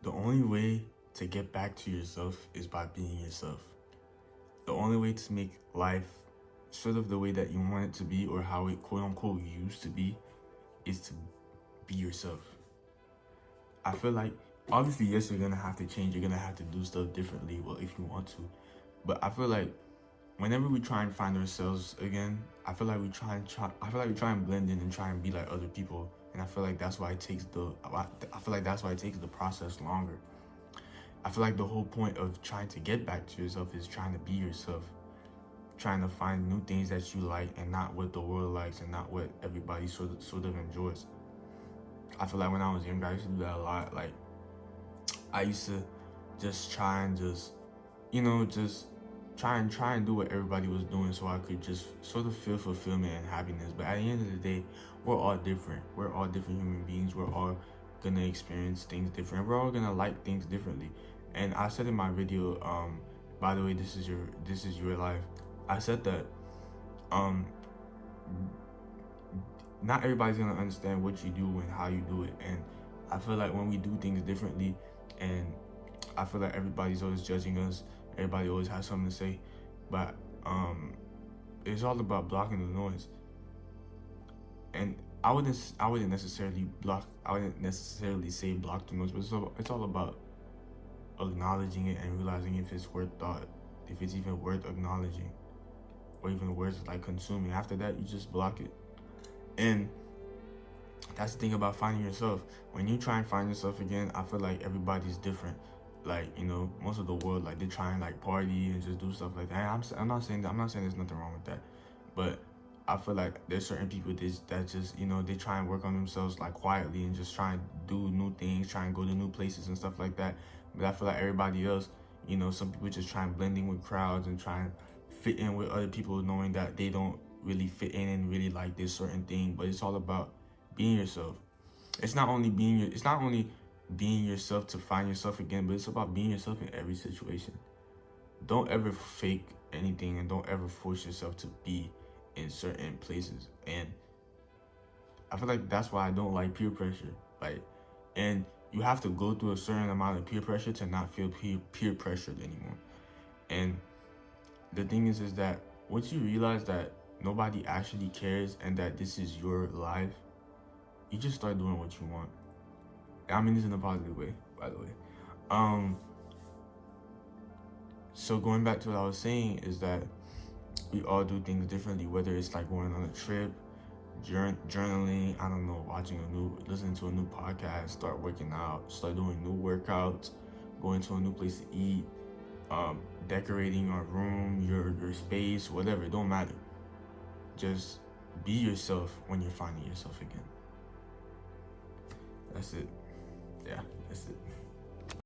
The only way to get back to yourself is by being yourself. The only way to make life sort of the way that you want it to be, or how it quote unquote used to be, is to be yourself. I feel like, obviously, yes, you're gonna have to change, you're gonna have to do stuff differently, well, if you want to. But I feel like whenever we try and find ourselves again, I feel like we try and blend in and try and be like other people. And I feel like that's why it takes the process longer. I feel like the whole point of trying to get back to yourself is trying to be yourself, trying to find new things that you like and not what the world likes and not what everybody sort of enjoys. I feel like when I was younger, I used to do that a lot. Like, I used to just try and just try and do what everybody was doing so I could just sort of feel fulfillment and happiness. But at the end of the day, we're all different. We're all different human beings. We're all gonna experience things different. We're all gonna like things differently. And I said in my video, by the way, this is your life. I said that not everybody's gonna understand what you do and how you do it. And I feel like when we do things differently, and I feel like everybody's always judging us, everybody always has something to say, but it's all about blocking the noise. And I wouldn't necessarily say block the noise, but it's all about acknowledging it and realizing if it's worth thought, if it's even worth acknowledging, or even worth like consuming. After that, you just block it. And that's the thing about finding yourself. When you try and find yourself again, I feel like everybody's different. Like, most of the world, like, they try and like party and just do stuff like that. I'm not saying there's nothing wrong with that, but I feel like there's certain people that just they try and work on themselves like quietly and just try and do new things, try and go to new places and stuff like that. But I feel like everybody else, some people just try and blend in with crowds and try and fit in with other people, knowing that they don't really fit in and really like this certain thing. But it's all about being yourself. It's not only being yourself to find yourself again, but it's about being yourself in every situation. Don't ever fake anything, and don't ever force yourself to be in certain places. And I feel like that's why I don't like peer pressure. And you have to go through a certain amount of peer pressure to not feel peer pressured anymore. And the thing is that once you realize that nobody actually cares and that this is your life, you just start doing what you want. I mean this in a positive way, by the way. So going back to what I was saying is that we all do things differently, whether it's like going on a trip, journaling, I don't know, listening to a new podcast, start working out, start doing new workouts, going to a new place to eat, decorating your room, your space, whatever, it don't matter. Just be yourself when you're finding yourself again. That's it. Yeah, that's it.